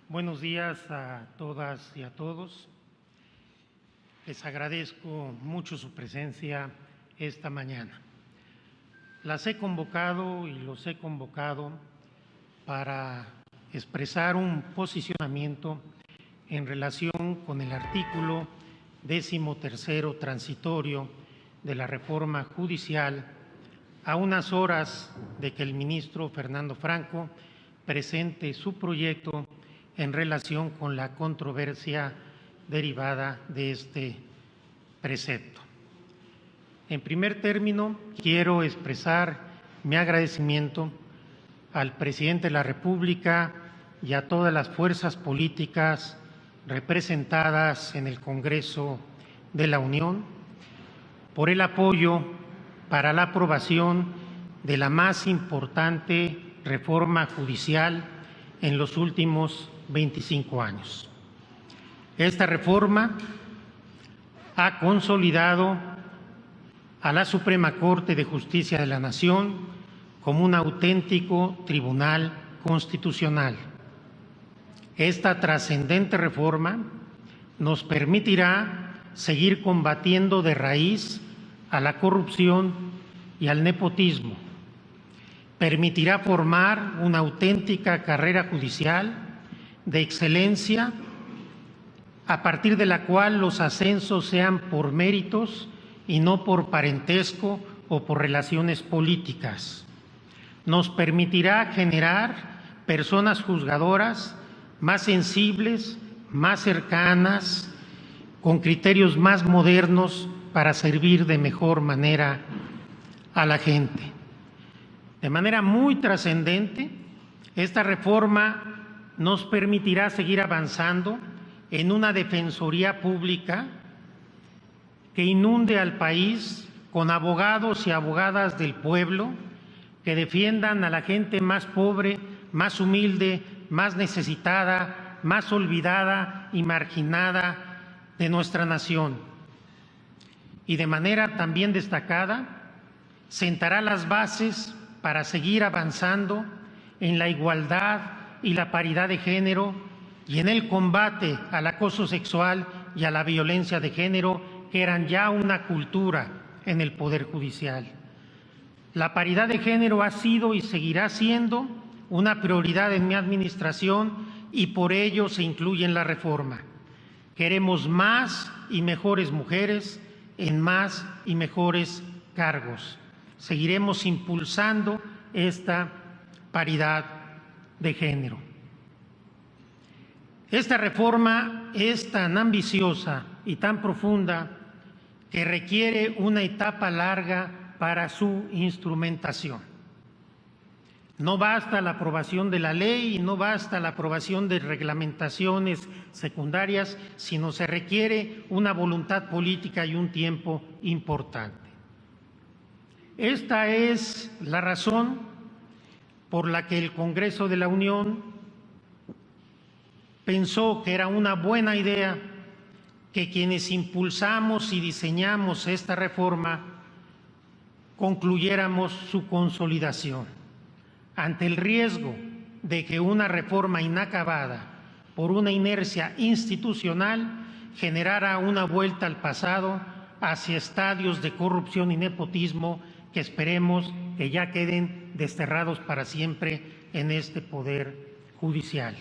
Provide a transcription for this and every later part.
Buenos días a todas y a todos. Les agradezco mucho su presencia esta mañana. Las he convocado y los he convocado para expresar un posicionamiento en relación con el artículo 13º transitorio de la reforma judicial, a unas horas de que el ministro Fernando Franco presente su proyecto en relación con la controversia derivada de este precepto. En primer término, quiero expresar mi agradecimiento al presidente de la República y a todas las fuerzas políticas representadas en el Congreso de la Unión por el apoyo para la aprobación de la más importante reforma judicial en los últimos 25 años. Esta reforma ha consolidado a la Suprema Corte de Justicia de la Nación como un auténtico tribunal constitucional. Esta trascendente reforma nos permitirá seguir combatiendo de raíz a la corrupción y al nepotismo. Permitirá formar una auténtica carrera judicial de excelencia, a partir de la cual los ascensos sean por méritos y no por parentesco o por relaciones políticas. Nos permitirá generar personas juzgadoras más sensibles, más cercanas, con criterios más modernos para servir de mejor manera a la gente. De manera muy trascendente, esta reforma nos permitirá seguir avanzando en una defensoría pública que inunde al país con abogados y abogadas del pueblo que defiendan a la gente más pobre, más humilde, más necesitada, más olvidada y marginada de nuestra nación. Y de manera también destacada, sentará las bases para seguir avanzando en la igualdad y la paridad de género y en el combate al acoso sexual y a la violencia de género, que eran ya una cultura en el Poder Judicial. La paridad de género ha sido y seguirá siendo una prioridad en mi administración y por ello se incluye en la reforma. Queremos más y mejores mujeres en más y mejores cargos. Seguiremos impulsando esta paridad de género. Esta reforma es tan ambiciosa y tan profunda que requiere una etapa larga para su instrumentación. No basta la aprobación de la ley y no basta la aprobación de reglamentaciones secundarias, sino se requiere una voluntad política y un tiempo importante. Esta es la razón por la que el Congreso de la Unión pensó que era una buena idea que quienes impulsamos y diseñamos esta reforma concluyéramos su consolidación. Ante el riesgo de que una reforma inacabada por una inercia institucional generara una vuelta al pasado hacia estadios de corrupción y nepotismo que esperemos que ya queden desterrados para siempre en este Poder Judicial.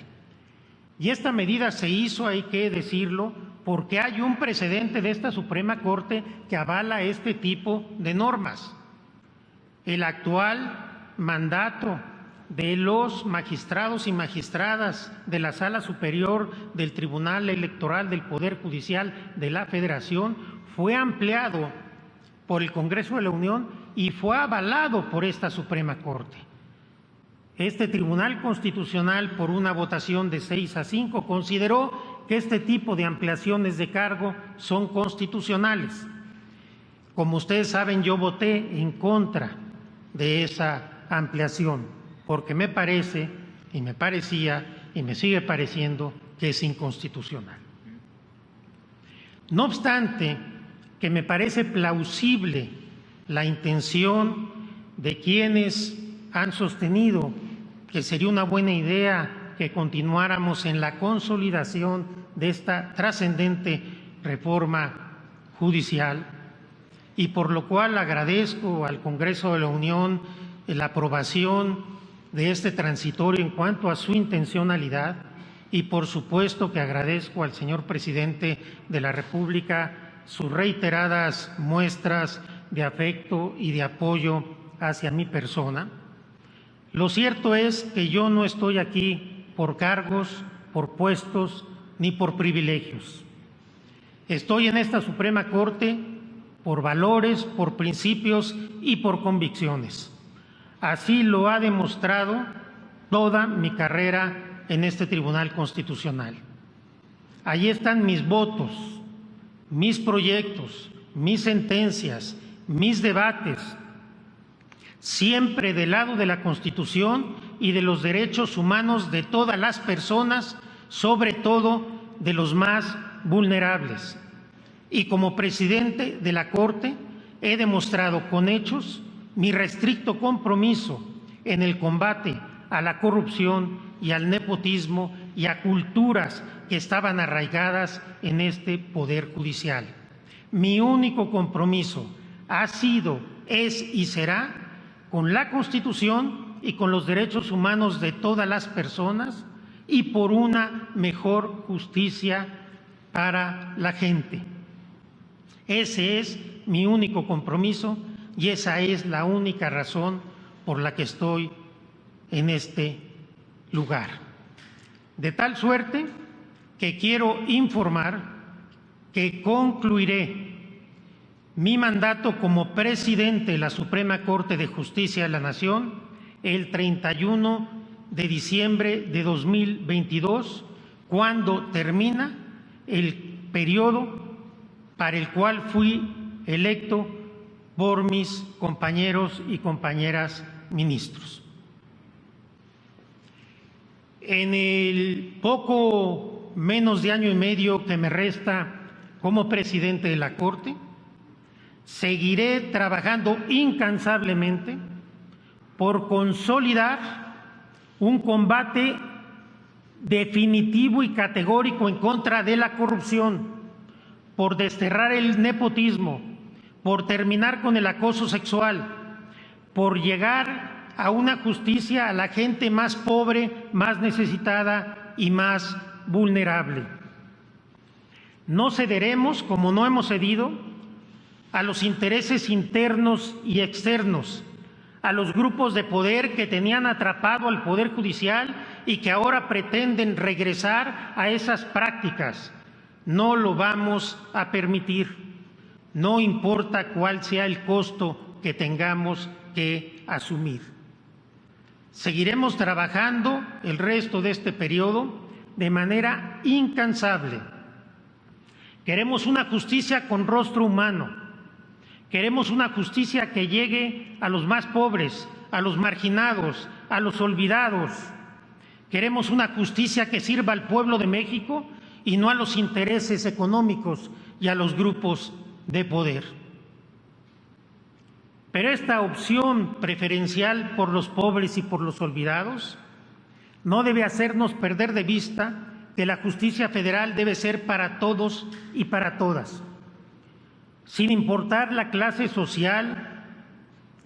Y esta medida se hizo, hay que decirlo, porque hay un precedente de esta Suprema Corte que avala este tipo de normas. El actual mandato de los magistrados y magistradas de la Sala Superior del Tribunal Electoral del Poder Judicial de la Federación fue ampliado por el Congreso de la Unión y fue avalado por esta Suprema Corte. Este Tribunal Constitucional, por una votación de 6-5, consideró que este tipo de ampliaciones de cargo son constitucionales. Como ustedes saben, yo voté en contra de esa ampliación, porque me parece, y me parecía, y me sigue pareciendo, que es inconstitucional. No obstante, que me parece plausible la intención de quienes han sostenido que sería una buena idea que continuáramos en la consolidación de esta trascendente reforma judicial, y por lo cual agradezco al Congreso de la Unión la aprobación de este transitorio en cuanto a su intencionalidad, y por supuesto que agradezco al señor presidente de la República sus reiteradas muestras de afecto y de apoyo hacia mi persona. Lo cierto es que yo no estoy aquí por cargos, por puestos ni por privilegios. Estoy en esta Suprema Corte por valores, por principios y por convicciones. Así lo ha demostrado toda mi carrera en este Tribunal Constitucional. Allí están mis votos, mis proyectos, mis sentencias, mis debates, siempre del lado de la Constitución y de los derechos humanos de todas las personas, sobre todo de los más vulnerables. Y como presidente de la Corte he demostrado con hechos mi restricto compromiso en el combate a la corrupción y al nepotismo y a culturas que estaban arraigadas en este Poder Judicial. Mi único compromiso ha sido, es y será con la Constitución y con los derechos humanos de todas las personas y por una mejor justicia para la gente. Ese es mi único compromiso y esa es la única razón por la que estoy en este lugar. De tal suerte que quiero informar que concluiré mi mandato como presidente de la Suprema Corte de Justicia de la Nación el 31 de diciembre de 2022, cuando termina el periodo para el cual fui electo por mis compañeros y compañeras ministros. En el poco menos de año y medio que me resta como presidente de la Corte, seguiré trabajando incansablemente por consolidar un combate definitivo y categórico en contra de la corrupción, por desterrar el nepotismo, por terminar con el acoso sexual, por llegar a una justicia a la gente más pobre, más necesitada y más vulnerable. No cederemos, como no hemos cedido, a los intereses internos y externos, a los grupos de poder que tenían atrapado al Poder Judicial y que ahora pretenden regresar a esas prácticas. No lo vamos a permitir, no importa cuál sea el costo que tengamos que asumir. Seguiremos trabajando el resto de este periodo de manera incansable. Queremos una justicia con rostro humano, queremos una justicia que llegue a los más pobres, a los marginados, a los olvidados. Queremos una justicia que sirva al pueblo de México y no a los intereses económicos y a los grupos de poder. Pero esta opción preferencial por los pobres y por los olvidados no debe hacernos perder de vista que la justicia federal debe ser para todos y para todas, sin importar la clase social,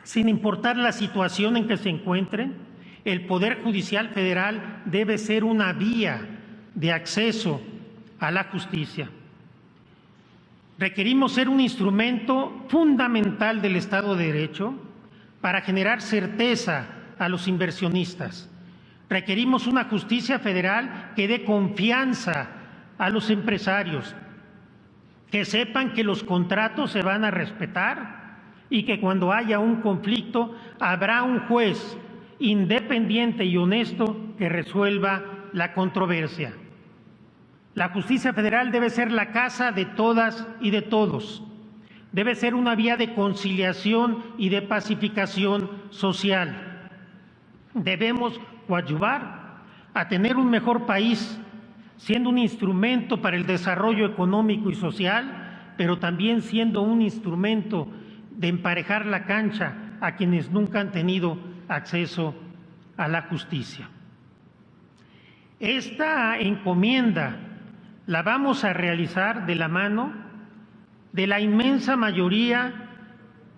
sin importar la situación en que se encuentren. El Poder Judicial Federal debe ser una vía de acceso a la justicia. Requerimos ser un instrumento fundamental del Estado de Derecho para generar certeza a los inversionistas. Requerimos una justicia federal que dé confianza a los empresarios, que sepan que los contratos se van a respetar y que cuando haya un conflicto habrá un juez independiente y honesto que resuelva la controversia. La justicia federal debe ser la casa de todas y de todos. Debe ser una vía de conciliación y de pacificación social. Debemos coadyuvar a tener un mejor país, siendo un instrumento para el desarrollo económico y social, pero también siendo un instrumento de emparejar la cancha a quienes nunca han tenido acceso a la justicia. Esta encomienda la vamos a realizar de la mano de la inmensa mayoría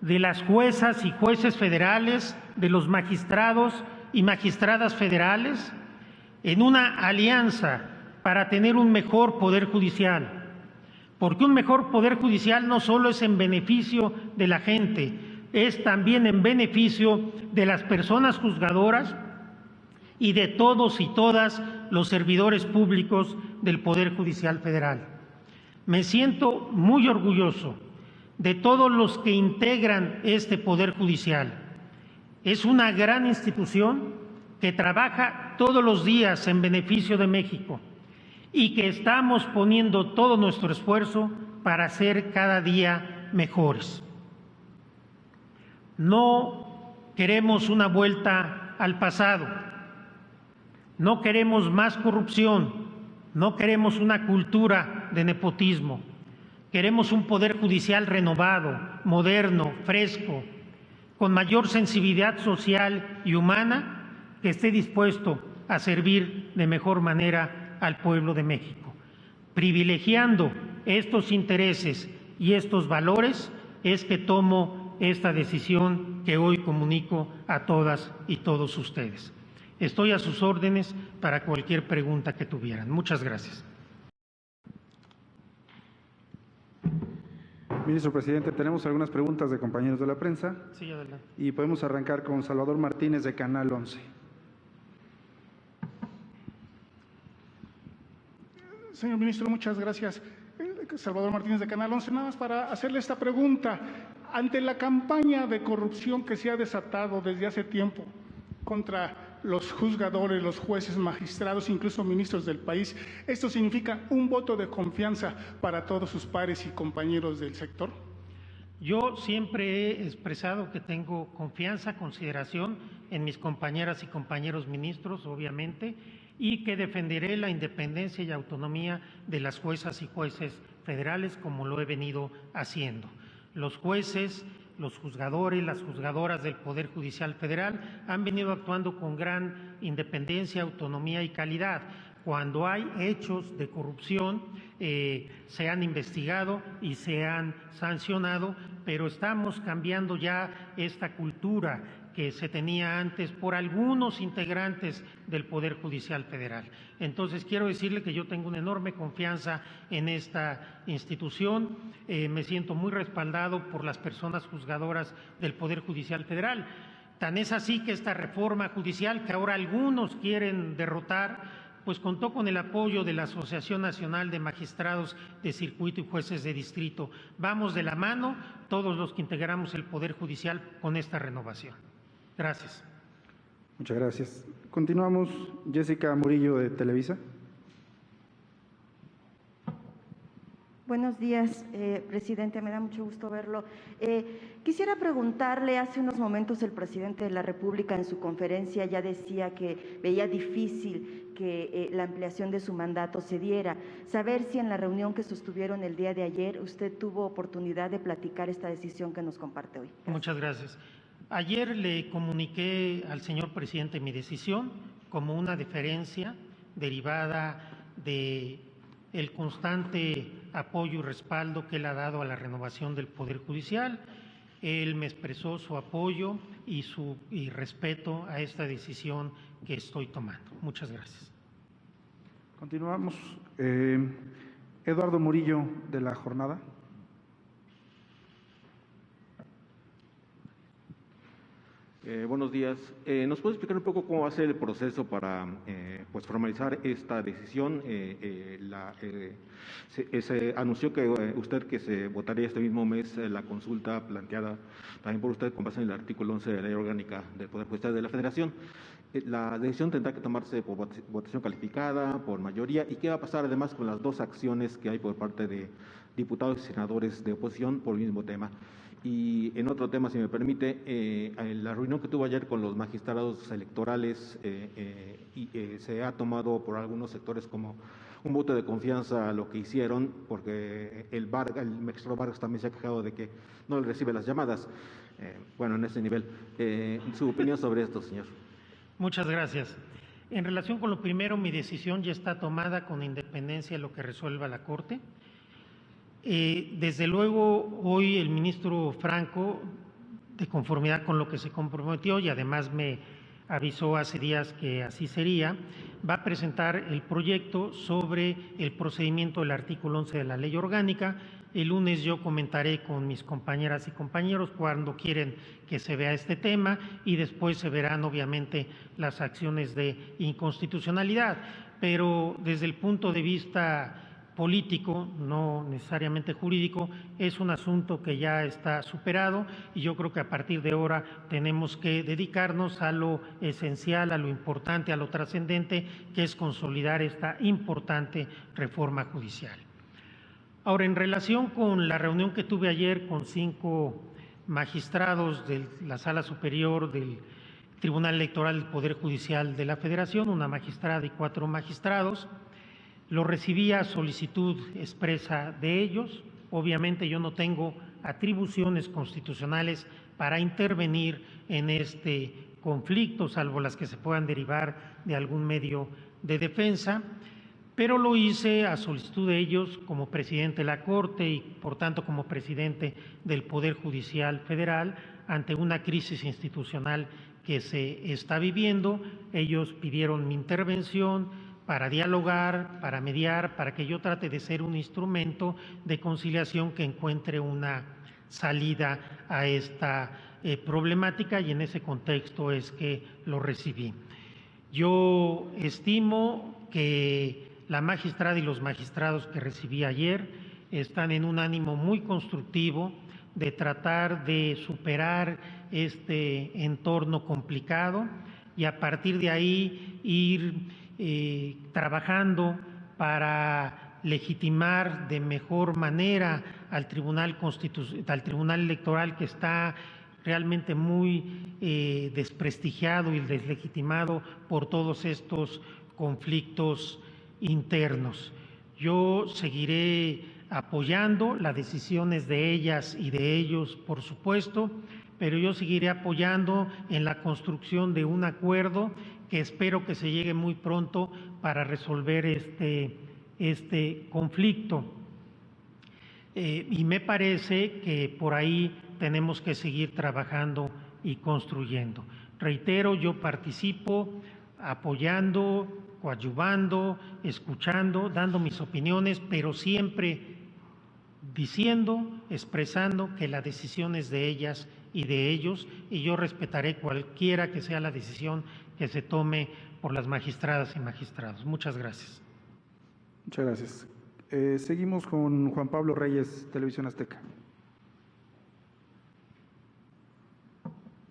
de las juezas y jueces federales, de los magistrados y magistradas federales, en una alianza para tener un mejor poder judicial. Porque un mejor poder judicial no solo es en beneficio de la gente, es también en beneficio de las personas juzgadoras y de todos y todas los servidores públicos del Poder Judicial Federal. Me siento muy orgulloso de todos los que integran este Poder Judicial. Es una gran institución que trabaja todos los días en beneficio de México y que estamos poniendo todo nuestro esfuerzo para ser cada día mejores. No queremos una vuelta al pasado, no queremos más corrupción, no queremos una cultura de nepotismo, queremos un poder judicial renovado, moderno, fresco, con mayor sensibilidad social y humana, que esté dispuesto a servir de mejor manera al pueblo de México. Privilegiando estos intereses y estos valores es que tomo esta decisión que hoy comunico a todas y todos ustedes. Estoy a sus órdenes para cualquier pregunta que tuvieran. Muchas gracias. Ministro Presidente, tenemos algunas preguntas de compañeros de la prensa. Sí, adelante. Y podemos arrancar con Salvador Martínez de Canal 11. Señor Ministro, muchas gracias. Salvador Martínez de Canal 11, nada más para hacerle esta pregunta. Ante la campaña de corrupción que se ha desatado desde hace tiempo contra los juzgadores, los jueces, magistrados, incluso ministros del país, ¿esto significa un voto de confianza para todos sus pares y compañeros del sector? Yo siempre he expresado que tengo confianza, consideración en mis compañeras y compañeros ministros, obviamente, y que defenderé la independencia y autonomía de las juezas y jueces federales como lo he venido haciendo. Los jueces, los juzgadores, las juzgadoras del Poder Judicial Federal han venido actuando con gran independencia, autonomía y calidad. Cuando hay hechos de corrupción, se han investigado y se han sancionado, pero estamos cambiando ya esta cultura que se tenía antes por algunos integrantes del Poder Judicial Federal. Entonces, quiero decirle que yo tengo una enorme confianza en esta institución, me siento muy respaldado por las personas juzgadoras del Poder Judicial Federal. Tan es así que esta reforma judicial que ahora algunos quieren derrotar, pues contó con el apoyo de la Asociación Nacional de Magistrados de Circuito y Jueces de Distrito. Vamos de la mano todos los que integramos el Poder Judicial con esta renovación. Gracias. Muchas gracias. Continuamos. Jessica Murillo de Televisa. Buenos días, presidente, me da mucho gusto verlo. Quisiera preguntarle, hace unos momentos el presidente de la República en su conferencia ya decía que veía difícil que la ampliación de su mandato se diera. Saber si en la reunión que sostuvieron el día de ayer usted tuvo oportunidad de platicar esta decisión que nos comparte hoy. Gracias. Muchas gracias. Ayer le comuniqué al señor presidente mi decisión como una deferencia derivada de el constante apoyo y respaldo que él ha dado a la renovación del Poder Judicial. Él me expresó su apoyo y respeto a esta decisión que estoy tomando. Muchas gracias. Continuamos. Eduardo Murillo de La Jornada. Buenos días. ¿Nos puede explicar un poco cómo va a ser el proceso para pues formalizar esta decisión? Se anunció que que se votaría este mismo mes la consulta planteada también por usted con base en el artículo 11 de la Ley Orgánica del Poder Judicial de la Federación. La decisión tendrá que tomarse por votación calificada, por mayoría. ¿Y qué va a pasar además con las dos acciones que hay por parte de diputados y senadores de oposición por el mismo tema? Y en otro tema, si me permite, en la reunión que tuvo ayer con los magistrados electorales se ha tomado por algunos sectores como un voto de confianza a lo que hicieron, porque el magistrado Vargas también se ha quejado de que no le recibe las llamadas. Bueno, en ese nivel. Su opinión sobre esto, señor. Muchas gracias. En relación con lo primero, mi decisión ya está tomada con independencia de lo que resuelva la Corte. Desde luego, hoy el ministro Franco, de conformidad con lo que se comprometió y además me avisó hace días que así sería, va a presentar el proyecto sobre el procedimiento del artículo 11 de la Ley Orgánica. El lunes yo comentaré con mis compañeras y compañeros cuando quieren que se vea este tema y después se verán obviamente las acciones de inconstitucionalidad. Pero desde el punto de vista político, no necesariamente jurídico, es un asunto que ya está superado y yo creo que a partir de ahora tenemos que dedicarnos a lo esencial, a lo importante, a lo trascendente, que es consolidar esta importante reforma judicial. Ahora, en relación con la reunión que tuve ayer con 5 magistrados de la Sala Superior del Tribunal Electoral del Poder Judicial de la Federación, una magistrada y 4 magistrados, lo recibí a solicitud expresa de ellos. Obviamente yo no tengo atribuciones constitucionales para intervenir en este conflicto, salvo las que se puedan derivar de algún medio de defensa, pero lo hice a solicitud de ellos como presidente de la Corte y por tanto como presidente del Poder Judicial Federal ante una crisis institucional que se está viviendo. Ellos pidieron mi intervención para dialogar, para mediar, para que yo trate de ser un instrumento de conciliación que encuentre una salida a esta problemática y en ese contexto es que lo recibí. Yo estimo que la magistrada y los magistrados que recibí ayer están en un ánimo muy constructivo de tratar de superar este entorno complicado y a partir de ahí ir trabajando para legitimar de mejor manera al Tribunal Electoral, que está realmente muy desprestigiado y deslegitimado por todos estos conflictos internos. Yo seguiré apoyando las decisiones de ellas y de ellos, por supuesto, pero yo seguiré apoyando en la construcción de un acuerdo que espero que se llegue muy pronto para resolver este conflicto. Y me parece que por ahí tenemos que seguir trabajando y construyendo. Reitero, yo participo apoyando, coadyuvando, escuchando, dando mis opiniones, pero siempre diciendo, expresando que la decisión es de ellas y de ellos, y yo respetaré cualquiera que sea la decisión que se tome por las magistradas y magistrados. Muchas gracias. Muchas gracias. Seguimos con Juan Pablo Reyes, Televisión Azteca.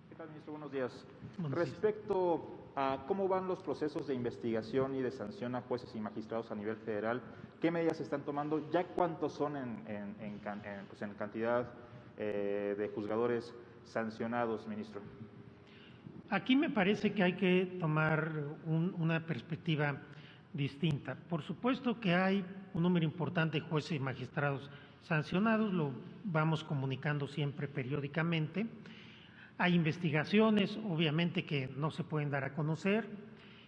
¿Qué tal, ministro? Buenos días. Buenos Respecto a cómo van los procesos de investigación y de sanción a jueces y magistrados a nivel federal, ¿qué medidas se están tomando? ¿Ya cuántos son en cantidad de juzgadores sancionados, ministro? Aquí me parece que hay que tomar una perspectiva distinta. Por supuesto que hay un número importante de jueces y magistrados sancionados, lo vamos comunicando siempre periódicamente. Hay investigaciones, obviamente, que no se pueden dar a conocer,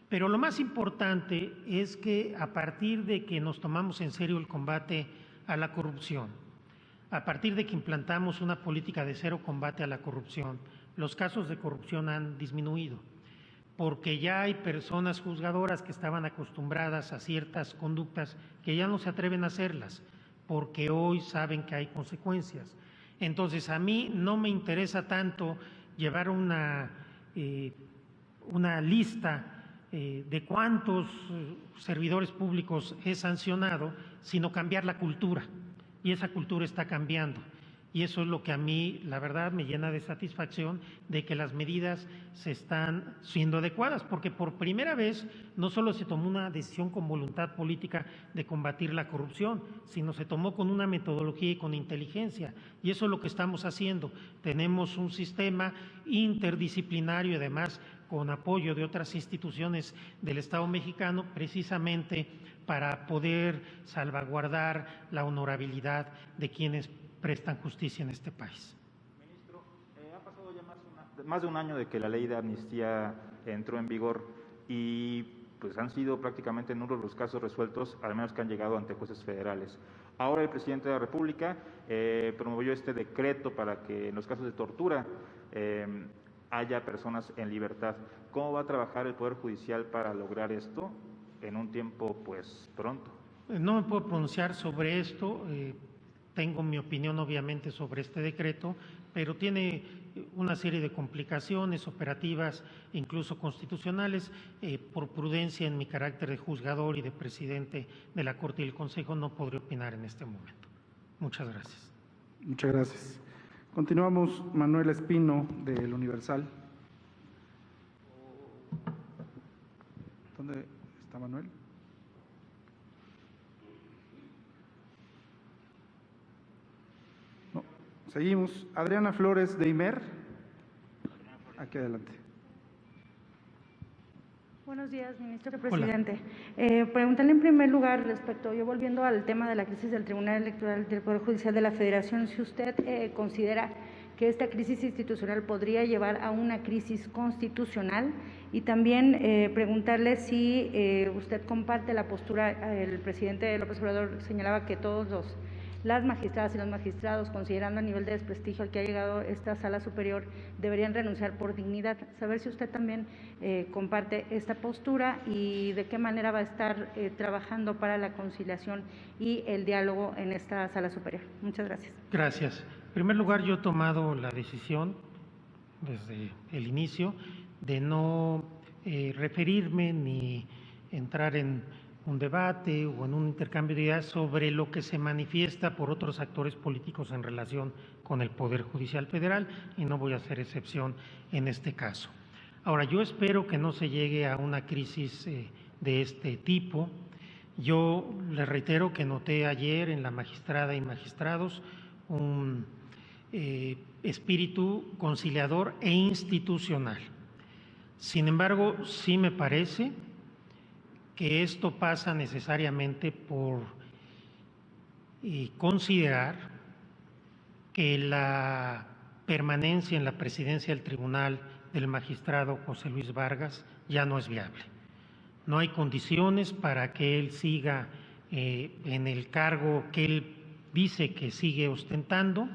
pero lo más importante es que a partir de que nos tomamos en serio el combate a la corrupción, a partir de que implantamos una política de cero combate a la corrupción, los casos de corrupción han disminuido, porque ya hay personas juzgadoras que estaban acostumbradas a ciertas conductas que ya no se atreven a hacerlas, porque hoy saben que hay consecuencias. Entonces, a mí no me interesa tanto llevar una lista de cuántos servidores públicos he sancionado, sino cambiar la cultura, y esa cultura está cambiando. Y eso es lo que a mí, la verdad, me llena de satisfacción de que las medidas se están siendo adecuadas, porque por primera vez no solo se tomó una decisión con voluntad política de combatir la corrupción, sino se tomó con una metodología y con inteligencia. Y eso es lo que estamos haciendo. Tenemos un sistema interdisciplinario y además con apoyo de otras instituciones del Estado mexicano, precisamente para poder salvaguardar la honorabilidad de quienes prestan justicia en este país. Ministro, ha pasado ya más de un año de que la ley de amnistía entró en vigor y pues han sido prácticamente nulos los casos resueltos, al menos que han llegado ante jueces federales. Ahora el presidente de la República promovió este decreto para que en los casos de tortura haya personas en libertad. ¿Cómo va a trabajar el Poder Judicial para lograr esto en un tiempo pues pronto? No me puedo pronunciar sobre esto. Tengo mi opinión obviamente sobre este decreto, pero tiene una serie de complicaciones operativas, incluso constitucionales. Por prudencia en mi carácter de juzgador y de presidente de la Corte y el Consejo no podré opinar en este momento. Muchas gracias. Muchas gracias. Continuamos. Manuel Espino, del Universal. ¿Dónde está Manuel? No. Seguimos. Adriana Flores, de IMER. Aquí adelante. Buenos días, ministro presidente. Preguntarle en primer lugar respecto, yo volviendo al tema de la crisis del Tribunal Electoral del Poder Judicial de la Federación, si usted considera que esta crisis institucional podría llevar a una crisis constitucional, y también preguntarle si usted comparte la postura. El presidente López Obrador señalaba que las magistradas y los magistrados, considerando el nivel de desprestigio al que ha llegado esta sala superior, deberían renunciar por dignidad. Saber si usted también comparte esta postura y de qué manera va a estar trabajando para la conciliación y el diálogo en esta sala superior. Muchas gracias. Gracias. En primer lugar, yo he tomado la decisión desde el inicio de no referirme ni entrar en un debate o en un intercambio de ideas sobre lo que se manifiesta por otros actores políticos en relación con el Poder Judicial Federal, y no voy a hacer excepción en este caso. Ahora, yo espero que no se llegue a una crisis de este tipo. Yo le reitero que noté ayer en la magistrada y magistrados un espíritu conciliador e institucional. Sin embargo, sí me parece que esto pasa necesariamente por considerar que la permanencia en la presidencia del tribunal del magistrado José Luis Vargas ya no es viable. No hay condiciones para que él siga en el cargo que él dice que sigue ostentando,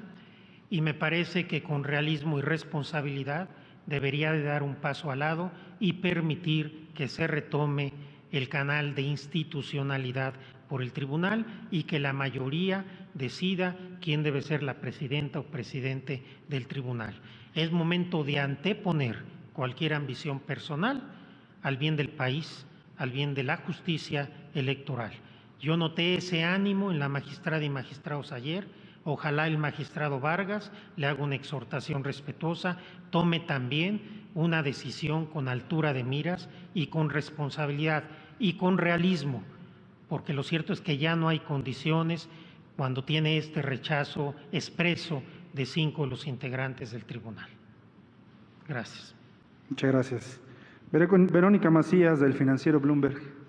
y me parece que con realismo y responsabilidad debería de dar un paso al lado y permitir que se retome el canal de institucionalidad por el tribunal y que la mayoría decida quién debe ser la presidenta o presidente del tribunal. Es momento de anteponer cualquier ambición personal al bien del país, al bien de la justicia electoral. Yo noté ese ánimo en la magistrada y magistrados ayer. Ojalá el magistrado Vargas, le haga una exhortación respetuosa, tome también una decisión con altura de miras y con responsabilidad y con realismo, porque lo cierto es que ya no hay condiciones cuando tiene este rechazo expreso de 5 de los integrantes del tribunal. Gracias. Muchas gracias. Verónica Macías, del financiero Bloomberg.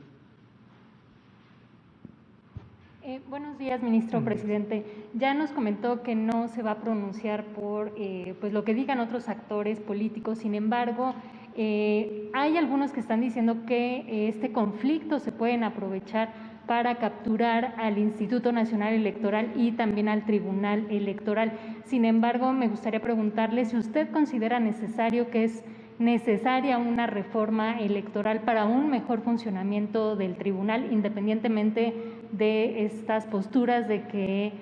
Buenos días, ministro presidente. Ya nos comentó que no se va a pronunciar por pues lo que digan otros actores políticos. Sin embargo, hay algunos que están diciendo que este conflicto se pueden aprovechar para capturar al Instituto Nacional Electoral y también al Tribunal Electoral. Sin embargo, me gustaría preguntarle si usted considera que es necesaria una reforma electoral para un mejor funcionamiento del tribunal, independientemente de estas posturas de que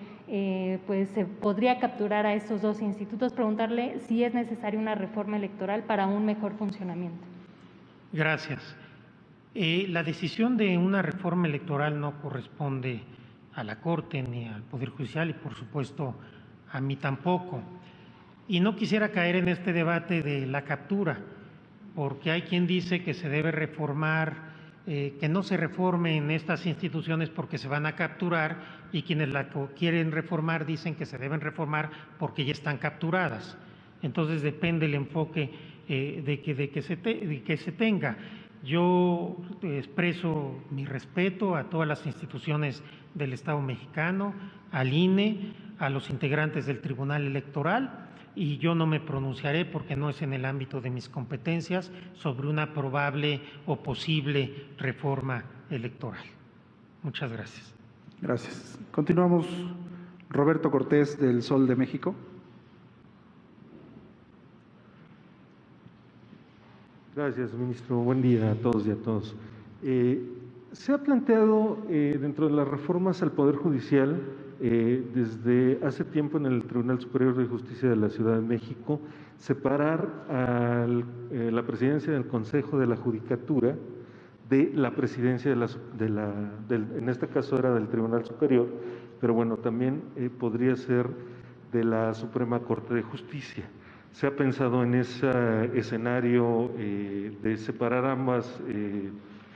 pues se podría capturar a estos dos institutos. Preguntarle si es necesaria una reforma electoral para un mejor funcionamiento. Gracias. La decisión de una reforma electoral no corresponde a la Corte ni al Poder Judicial y, por supuesto, a mí tampoco. Y no quisiera caer en este debate de la captura, porque hay quien dice que se debe reformar, que no se reforme en estas instituciones porque se van a capturar, y quienes la quieren reformar dicen que se deben reformar porque ya están capturadas. Entonces depende el enfoque de que se tenga. Yo expreso mi respeto a todas las instituciones del Estado mexicano, al INE, a los integrantes del Tribunal Electoral, y yo no me pronunciaré porque no es en el ámbito de mis competencias sobre una probable o posible reforma electoral. Muchas gracias. Gracias. Continuamos. Roberto Cortés, del Sol de México. Gracias, ministro. Buen día a todos y a todos. Se ha planteado dentro de las reformas al Poder Judicial, desde hace tiempo en el Tribunal Superior de Justicia de la Ciudad de México, separar la presidencia del Consejo de la Judicatura de la presidencia en este caso era del Tribunal Superior, pero bueno, también podría ser de la Suprema Corte de Justicia. ¿Se ha pensado en ese escenario de separar ambas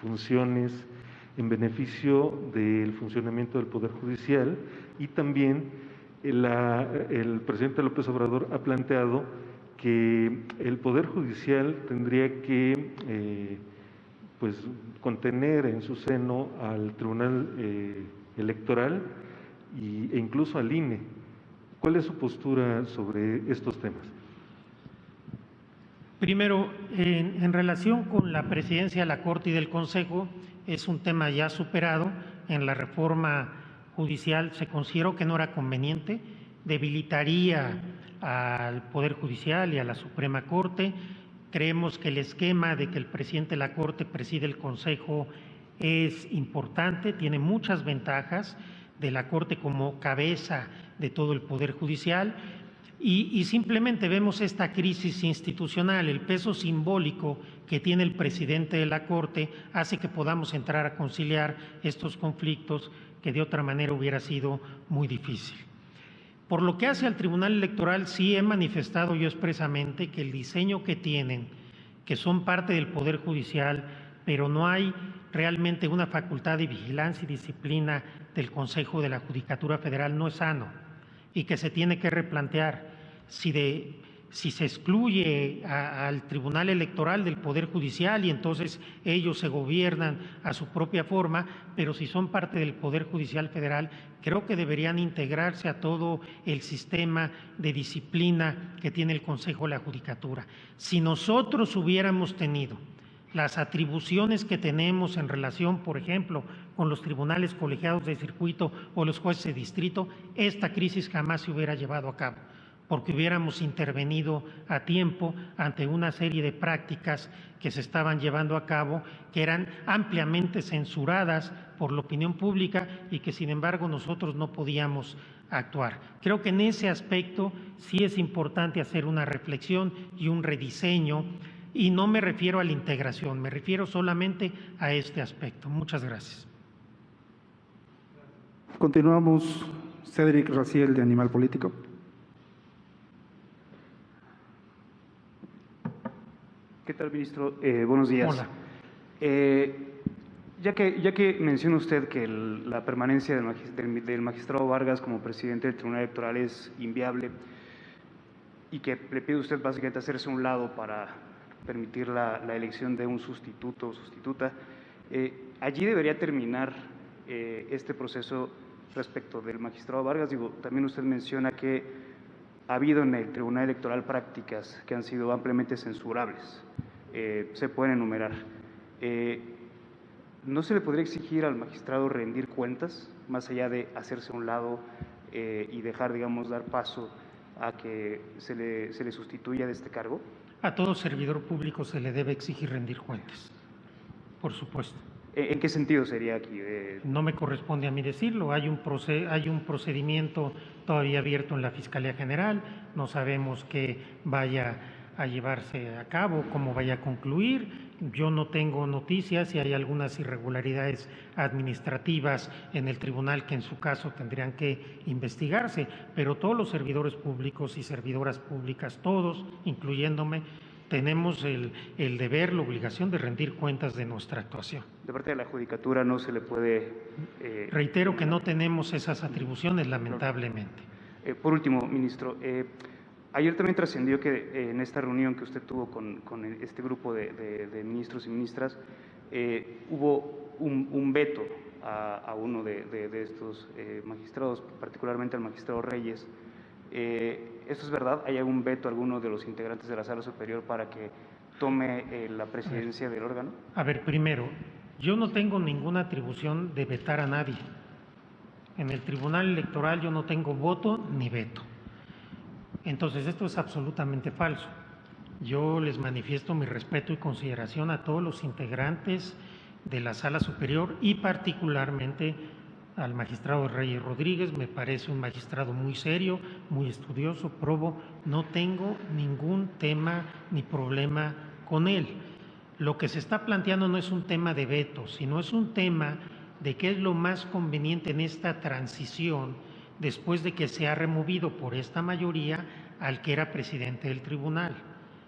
funciones en beneficio del funcionamiento del Poder Judicial? Y también el presidente López Obrador ha planteado que el Poder Judicial tendría que pues, contener en su seno al Tribunal Electoral e incluso al INE. ¿Cuál es su postura sobre estos temas? Primero, en relación con la presidencia de la Corte y del Consejo, es un tema ya superado. En la reforma judicial se consideró que no era conveniente, debilitaría al Poder Judicial y a la Suprema Corte. Creemos que el esquema de que el presidente de la Corte preside el Consejo es importante, tiene muchas ventajas de la Corte como cabeza de todo el Poder Judicial. Y simplemente vemos esta crisis institucional, el peso simbólico que tiene el presidente de la Corte hace que podamos entrar a conciliar estos conflictos que de otra manera hubiera sido muy difícil. Por lo que hace al Tribunal Electoral, sí he manifestado yo expresamente que el diseño que tienen, que son parte del Poder Judicial, pero no hay realmente una facultad de vigilancia y disciplina del Consejo de la Judicatura Federal, no es sano y que se tiene que replantear. Si se excluye al Tribunal Electoral del Poder Judicial y entonces ellos se gobiernan a su propia forma, pero si son parte del Poder Judicial Federal, creo que deberían integrarse a todo el sistema de disciplina que tiene el Consejo de la Judicatura. Si nosotros hubiéramos tenido las atribuciones que tenemos en relación, por ejemplo, con los tribunales colegiados de circuito o los jueces de distrito, esta crisis jamás se hubiera llevado a cabo, porque hubiéramos intervenido a tiempo ante una serie de prácticas que se estaban llevando a cabo, que eran ampliamente censuradas por la opinión pública y que sin embargo nosotros no podíamos actuar. Creo que en ese aspecto sí es importante hacer una reflexión y un rediseño, y no me refiero a la integración, me refiero solamente a este aspecto. Muchas gracias. Continuamos. Cédric Raziel, de Animal Político. ¿Qué tal, ministro? Buenos días. Hola. Ya que menciona usted que la permanencia del magistrado Vargas como presidente del Tribunal Electoral es inviable y que le pide usted básicamente hacerse a un lado para permitir la elección de un sustituto o sustituta, allí debería terminar este proceso respecto del magistrado Vargas. Digo, también usted menciona que ha habido en el Tribunal Electoral prácticas que han sido ampliamente censurables. Se pueden enumerar. ¿No se le podría exigir al magistrado rendir cuentas, más allá de hacerse a un lado y dejar, digamos, dar paso a que se le sustituya de este cargo? A todo servidor público se le debe exigir rendir cuentas, por supuesto. ¿En qué sentido sería aquí? No me corresponde a mí decirlo. Hay un procedimiento todavía abierto en la Fiscalía General. No sabemos qué vaya a llevarse a cabo, cómo vaya a concluir. Yo no tengo noticias si hay algunas irregularidades administrativas en el tribunal que en su caso tendrían que investigarse, pero todos los servidores públicos y servidoras públicas, todos, incluyéndome, tenemos el deber, la obligación de rendir cuentas de nuestra actuación. De parte de la Judicatura no se le puede… Reitero que no tenemos esas atribuciones, lamentablemente. Por último, ministro, ayer también trascendió que en esta reunión que usted tuvo con este grupo de ministros y ministras, hubo un veto a uno de estos magistrados, particularmente al magistrado Reyes, ¿Esto es verdad? ¿Hay algún veto a alguno de los integrantes de la Sala Superior para que tome la presidencia del órgano? A ver, primero, yo no tengo ninguna atribución de vetar a nadie. En el Tribunal Electoral yo no tengo voto ni veto. Entonces, esto es absolutamente falso. Yo les manifiesto mi respeto y consideración a todos los integrantes de la Sala Superior y particularmente al magistrado Reyes Rodríguez. Me parece un magistrado muy serio, muy estudioso, probo. No tengo ningún tema ni problema con él. Lo que se está planteando no es un tema de veto, sino es un tema de qué es lo más conveniente en esta transición después de que se ha removido por esta mayoría al que era presidente del tribunal.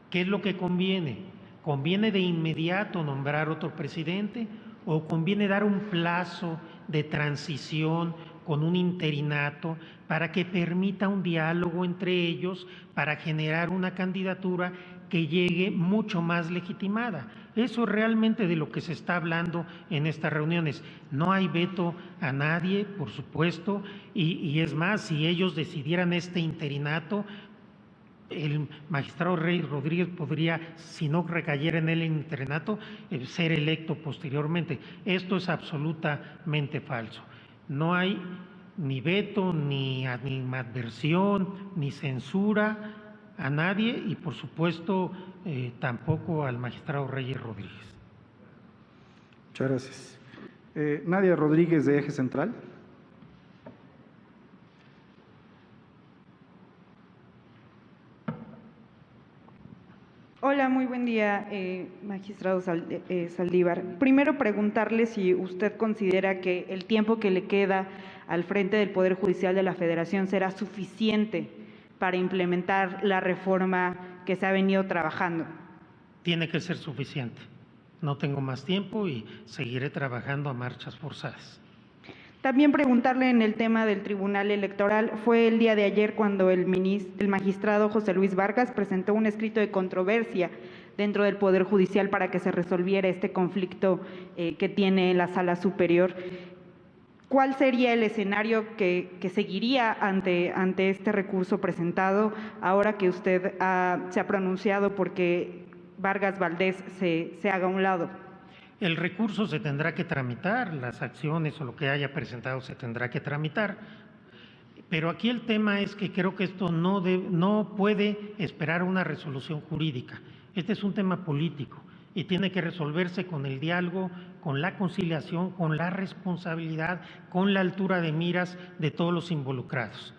¿Qué es lo que conviene? ¿Conviene de inmediato nombrar otro presidente o conviene dar un plazo de transición con un interinato para que permita un diálogo entre ellos para generar una candidatura que llegue mucho más legitimada? Eso es realmente de lo que se está hablando en estas reuniones. No hay veto a nadie, por supuesto, y es más, si ellos decidieran este interinato, el magistrado Reyes Rodríguez podría, si no recayera en él el interinato, ser electo posteriormente. Esto es absolutamente falso. No hay ni veto, ni animadversión, ni censura a nadie y, por supuesto, tampoco al magistrado Reyes Rodríguez. Muchas gracias. Nadia Rodríguez, de Eje Central. Hola, muy buen día, magistrado Saldívar. Primero, preguntarle si usted considera que el tiempo que le queda al frente del Poder Judicial de la Federación será suficiente para implementar la reforma que se ha venido trabajando. Tiene que ser suficiente. No tengo más tiempo y seguiré trabajando a marchas forzadas. También preguntarle en el tema del Tribunal Electoral. Fue el día de ayer cuando el magistrado José Luis Vargas presentó un escrito de controversia dentro del Poder Judicial para que se resolviera este conflicto que tiene la Sala Superior. ¿Cuál sería el escenario que seguiría ante este recurso presentado ahora que usted se ha pronunciado porque Vargas Valdés se haga a un lado? El recurso se tendrá que tramitar, las acciones o lo que haya presentado se tendrá que tramitar, pero aquí el tema es que creo que esto no puede esperar una resolución jurídica. Este es un tema político y tiene que resolverse con el diálogo, con la conciliación, con la responsabilidad, con la altura de miras de todos los involucrados.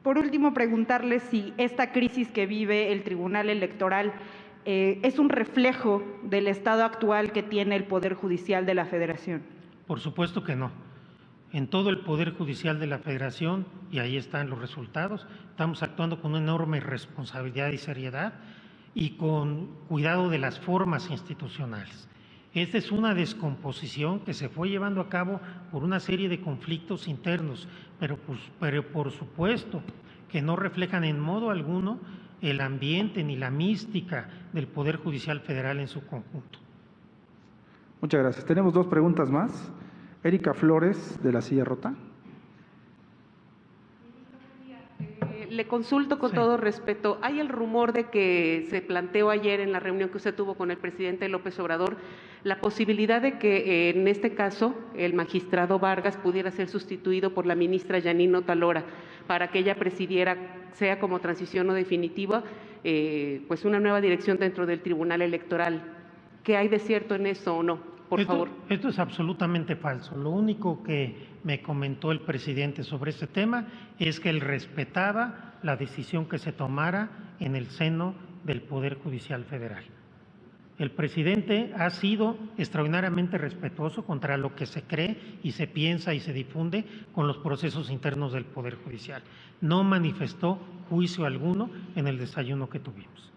Por último, preguntarle si esta crisis que vive el Tribunal Electoral es un reflejo del estado actual que tiene el Poder Judicial de la Federación. Por supuesto que no. En todo el Poder Judicial de la Federación, y ahí están los resultados, estamos actuando con una enorme responsabilidad y seriedad y con cuidado de las formas institucionales. Esta es una descomposición que se fue llevando a cabo por una serie de conflictos internos, pero por supuesto que no reflejan en modo alguno el ambiente ni la mística del Poder Judicial Federal en su conjunto. Muchas gracias. Tenemos dos preguntas más. Erika Flores, de La Silla Rota. Le consulto con todo respeto. Hay el rumor de que se planteó ayer en la reunión que usted tuvo con el presidente López Obrador la posibilidad de que en este caso el magistrado Vargas pudiera ser sustituido por la ministra Yanino Talora para que ella presidiera, sea como transición o definitiva, pues una nueva dirección dentro del Tribunal Electoral. ¿Qué hay de cierto en eso o no? Por favor. Esto es absolutamente falso. Lo único que me comentó el presidente sobre este tema es que él respetaba la decisión que se tomara en el seno del Poder Judicial Federal. El presidente ha sido extraordinariamente respetuoso contra lo que se cree y se piensa y se difunde con los procesos internos del Poder Judicial. No manifestó juicio alguno en el desayuno que tuvimos.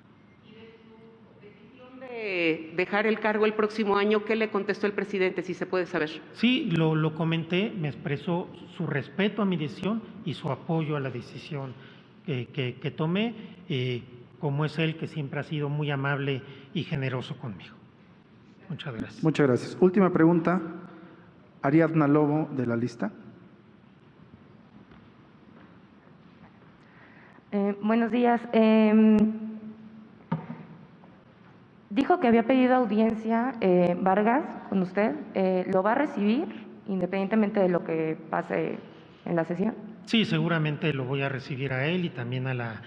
Dejar el cargo el próximo año, ¿qué le contestó el presidente, si se puede saber? Sí, lo comenté, me expresó su respeto a mi decisión y su apoyo a la decisión que tomé, como es él, que siempre ha sido muy amable y generoso conmigo. Muchas gracias. Muchas gracias. Última pregunta, Ariadna Lobo, de La Lista. Buenos días. Dijo que había pedido audiencia Vargas con usted. ¿Lo va a recibir independientemente de lo que pase en la sesión? Sí, seguramente lo voy a recibir a él y también a la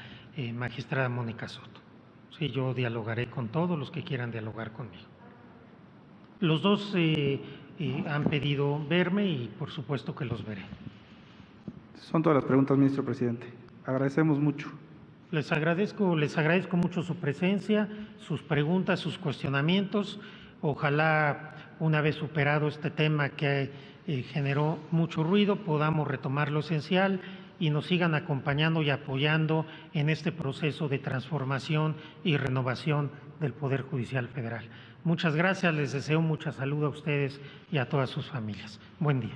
magistrada Mónica Soto. Sí, yo dialogaré con todos los que quieran dialogar conmigo. Los dos han pedido verme y por supuesto que los veré. Son todas las preguntas, ministro presidente. Agradecemos mucho. Les agradezco mucho su presencia, sus preguntas, sus cuestionamientos. Ojalá, una vez superado este tema que generó mucho ruido, podamos retomar lo esencial y nos sigan acompañando y apoyando en este proceso de transformación y renovación del Poder Judicial Federal. Muchas gracias, les deseo mucha salud a ustedes y a todas sus familias. Buen día.